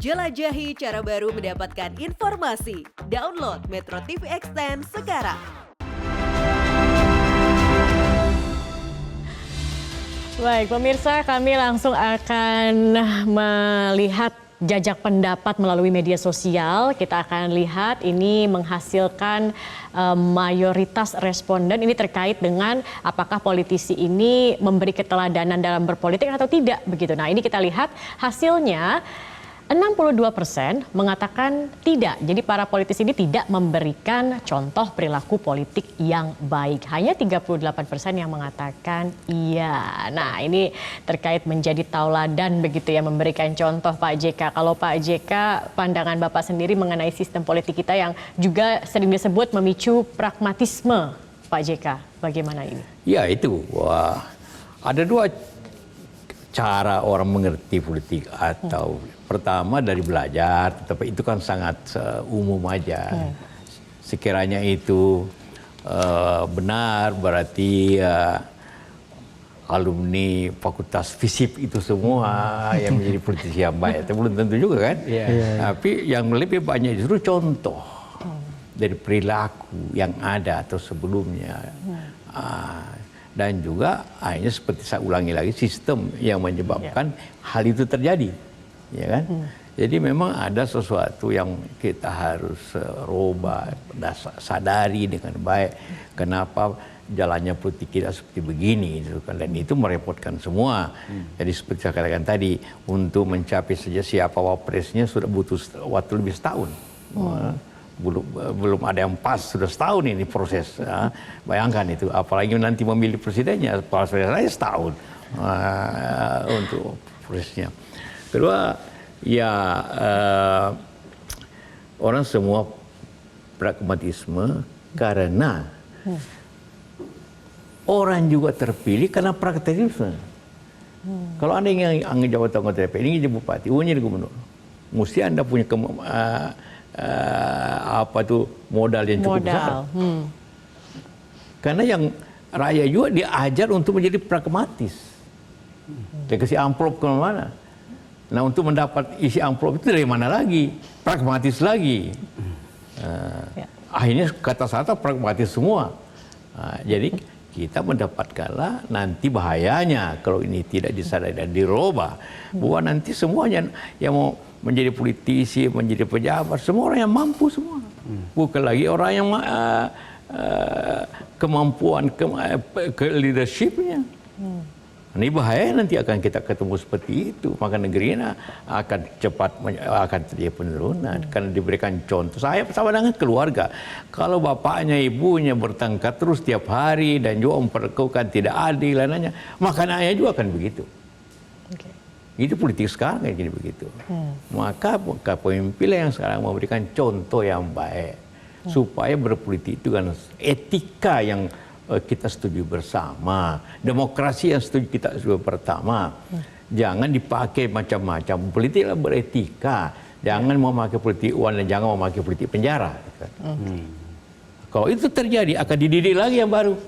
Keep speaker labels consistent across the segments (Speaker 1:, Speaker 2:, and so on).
Speaker 1: Jelajahi cara baru mendapatkan informasi. Download Metro TV Extend sekarang.
Speaker 2: Baik, pemirsa, kami langsung akan melihat jajak pendapat melalui media sosial. Kita akan lihat ini menghasilkan mayoritas responden ini terkait dengan apakah politisi ini memberi keteladanan dalam berpolitik atau tidak begitu. Nah, ini kita lihat hasilnya. 62% mengatakan tidak. Jadi para politisi ini tidak memberikan contoh perilaku politik yang baik. Hanya 38% yang mengatakan iya. Nah, ini terkait menjadi tauladan begitu ya, memberikan contoh Pak JK. Kalau Pak JK, pandangan Bapak sendiri mengenai sistem politik kita yang juga sering disebut memicu pragmatisme, Pak JK. Bagaimana ini?
Speaker 3: Ya itu, wah, ada dua cara orang mengerti politik atau pertama dari belajar, tetapi itu kan sangat umum aja. Sekiranya itu benar berarti alumni Fakultas FISIP itu semua yang menjadi politisi yang baik. Itu belum tentu juga kan. Tapi yang lebih banyak justru contoh dari perilaku yang ada atau sebelumnya. Dan juga akhirnya seperti saya ulangi lagi sistem yang menyebabkan hal itu terjadi, ya kan? Jadi memang ada sesuatu yang kita harus rubah, sadari dengan baik kenapa jalannya politik kita seperti begini, dan itu merepotkan semua. Jadi seperti saya katakan tadi, untuk mencapai saja siapa wapresnya sudah butuh waktu lebih setahun. Belum ada yang pas, sudah setahun ini proses. Bayangkan itu, apalagi nanti memilih presidennya, prosesnya setahun untuk prosesnya. Kedua, ya orang semua pragmatisme karena orang juga terpilih karena pragmatisme. Kalau Anda ingin jabatan anggota DPR, ingin jadi bupati, ingin jadi gubernur, mesti Anda punya modal yang cukup besar. Karena yang rakyat juga diajar untuk menjadi pragmatis. Dia kasih amplop ke mana? Nah, untuk mendapat isi amplop itu dari mana lagi? Pragmatis lagi. Akhirnya kata-kata pragmatis semua. Jadi kita mendapatkanlah nanti bahayanya kalau ini tidak disadari dan dirubah. Bahwa nanti semuanya yang mau menjadi politisi, menjadi pejabat, semua orang yang mampu semua. Bukan lagi orang yang kemampuan ke leadershipnya. Ini bahaya nanti akan kita ketemu seperti itu. Maka negeri ini akan cepat akan terjadi penurunan karena diberikan contoh. Saya sama dengan keluarga. Kalau bapaknya, ibunya bertengkar terus tiap hari dan juga memperlakukan tidak adil lainnya, maka anaknya juga akan begitu. Itu politik sekarang kayak gini begitu. Maka pemimpin yang sekarang memberikan contoh yang baik supaya berpolitik itu kan etika yang kita setuju bersama, demokrasi yang setuju kita setuju pertama. Jangan dipakai macam-macam. Politiklah beretika. Jangan memakai politik uang dan jangan memakai politik penjara. Kalau itu terjadi akan dididik lagi yang baru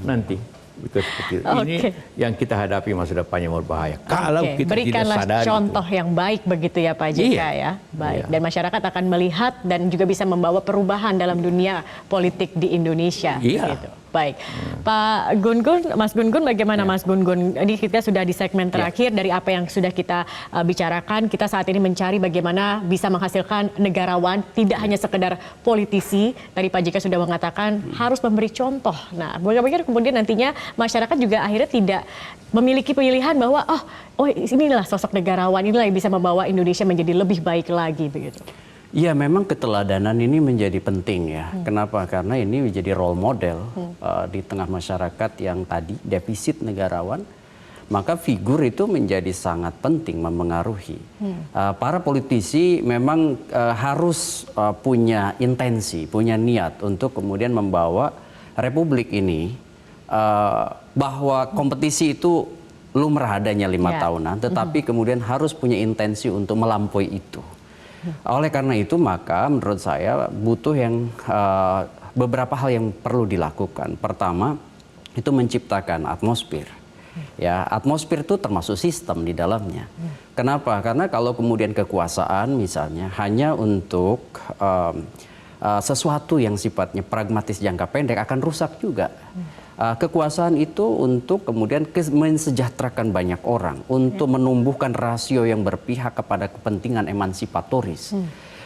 Speaker 3: nanti. Ini yang kita hadapi masa depan yang berbahaya. Kalau kita
Speaker 2: berikanlah
Speaker 3: tidak sadar
Speaker 2: contoh
Speaker 3: itu.
Speaker 2: yang baik begitu ya Pak JK ya. Baik. Dan masyarakat akan melihat dan juga bisa membawa perubahan dalam dunia politik di Indonesia. Gitu. Baik, Pak Gun-Gun, Mas Gun-Gun, bagaimana Mas Gun-Gun? Ini kita sudah di segmen terakhir dari apa yang sudah kita bicarakan. Kita saat ini mencari bagaimana bisa menghasilkan negarawan, tidak hanya sekedar politisi. Tadi Pak JK sudah mengatakan harus memberi contoh. Nah, bagaimana kemudian nantinya masyarakat juga akhirnya tidak memiliki pilihan bahwa oh inilah sosok negarawan, inilah yang bisa membawa Indonesia menjadi lebih baik lagi begitu.
Speaker 4: Ya, memang keteladanan ini menjadi penting ya. Kenapa? Karena ini menjadi role model di tengah masyarakat yang tadi defisit negarawan. Maka figur itu menjadi sangat penting mempengaruhi. Para politisi memang harus punya intensi, punya niat untuk kemudian membawa republik ini bahwa kompetisi itu lumrah adanya 5 tahunan, tetapi kemudian harus punya intensi untuk melampaui itu. Oleh karena itu maka menurut saya butuh beberapa hal yang perlu dilakukan. Pertama itu menciptakan atmosfer Ya, atmosfer itu termasuk sistem di dalamnya. Kenapa? Karena kalau kemudian kekuasaan misalnya hanya untuk sesuatu yang sifatnya pragmatis jangka pendek akan rusak juga. Kekuasaan itu untuk kemudian mensejahterakan banyak orang, untuk menumbuhkan rasio yang berpihak kepada kepentingan emansipatoris.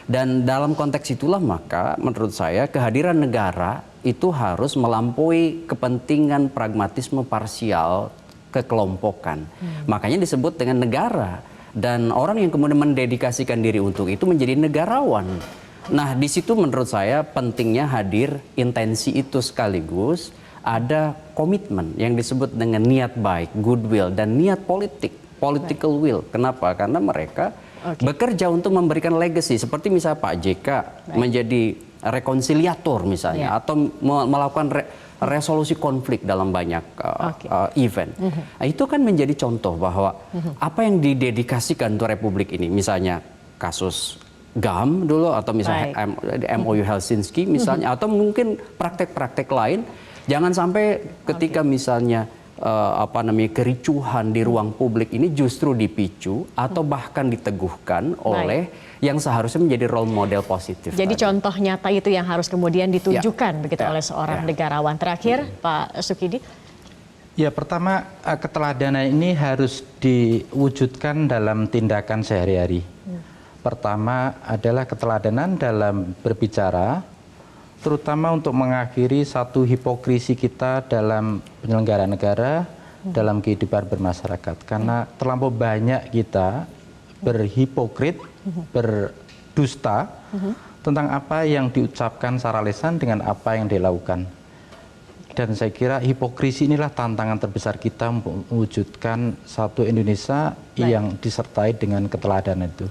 Speaker 4: Dan dalam konteks itulah maka menurut saya kehadiran negara itu harus melampaui kepentingan pragmatisme parsial kekelompokan. Makanya disebut dengan negara. Dan orang yang kemudian mendedikasikan diri untuk itu menjadi negarawan. Nah, di situ menurut saya pentingnya hadir intensi itu sekaligus ada komitmen yang disebut dengan niat baik, goodwill, dan niat politik, political will. Kenapa? Karena mereka bekerja untuk memberikan legacy. Seperti misalnya Pak JK menjadi rekonsiliator misalnya, atau melakukan resolusi konflik dalam banyak event. Nah, itu kan menjadi contoh bahwa apa yang didedikasikan untuk Republik ini, misalnya kasus GAM dulu, atau misalnya MOU Helsinki misalnya, atau mungkin praktek-praktek lain. Jangan sampai ketika misalnya kericuhan di ruang publik ini justru dipicu atau bahkan diteguhkan oleh yang seharusnya menjadi role model positif.
Speaker 2: Jadi contoh nyata itu yang harus kemudian ditunjukkan begitu oleh seorang negarawan. Terakhir, Pak Sukidi.
Speaker 5: Ya, pertama keteladanan ini harus diwujudkan dalam tindakan sehari-hari. Pertama adalah keteladanan dalam berbicara, terutama untuk mengakhiri satu hipokrisi kita dalam penyelenggaraan negara, dalam kehidupan bermasyarakat. Karena terlampau banyak kita berhipokrit, berdusta tentang apa yang diucapkan secara lisan dengan apa yang dilakukan. Dan saya kira hipokrisi inilah tantangan terbesar kita untuk mewujudkan satu Indonesia yang disertai dengan keteladanan itu.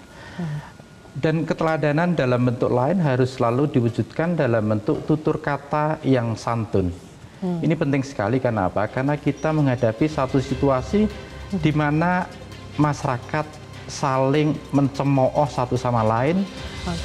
Speaker 5: Dan keteladanan dalam bentuk lain harus selalu diwujudkan dalam bentuk tutur kata yang santun. Ini penting sekali, karena apa? Karena kita menghadapi satu situasi di mana masyarakat saling mencemooh satu sama lain,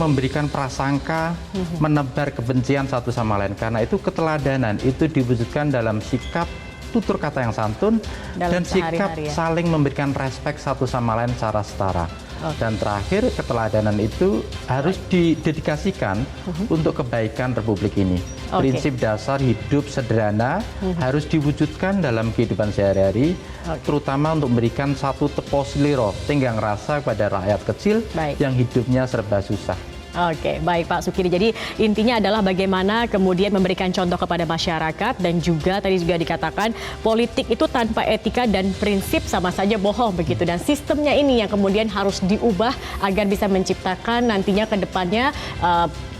Speaker 5: memberikan prasangka, menebar kebencian satu sama lain. Karena itu keteladanan itu diwujudkan dalam sikap tutur kata yang santun dan sikap saling memberikan respek satu sama lain secara setara. Dan terakhir, keteladanan itu harus didedikasikan untuk kebaikan Republik ini. Prinsip dasar hidup sederhana harus diwujudkan dalam kehidupan sehari-hari, terutama untuk memberikan satu tepo seliro, tenggang rasa kepada rakyat kecil yang hidupnya serba susah.
Speaker 2: Oke, baik Pak Sukidi. Jadi intinya adalah bagaimana kemudian memberikan contoh kepada masyarakat, dan juga tadi juga dikatakan politik itu tanpa etika dan prinsip sama saja bohong begitu. Dan sistemnya ini yang kemudian harus diubah agar bisa menciptakan nantinya ke depannya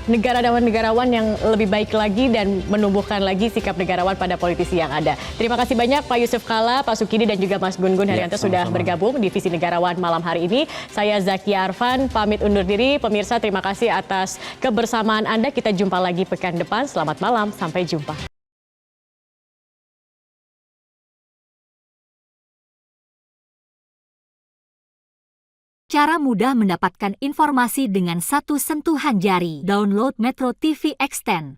Speaker 2: negarawan yang lebih baik lagi dan menumbuhkan lagi sikap negarawan pada politisi yang ada. Terima kasih banyak Pak Yusuf Kalla, Pak Sukidi, dan juga Mas Gun Gun Haryanto sudah bergabung di Visi Negarawan malam hari ini. Saya Zakia Arfan, pamit undur diri. Pemirsa, terima kasih atas kebersamaan Anda. Kita jumpa lagi pekan depan. Selamat malam, sampai jumpa.
Speaker 6: Cara mudah mendapatkan informasi dengan satu sentuhan jari. Download Metro TV Extend.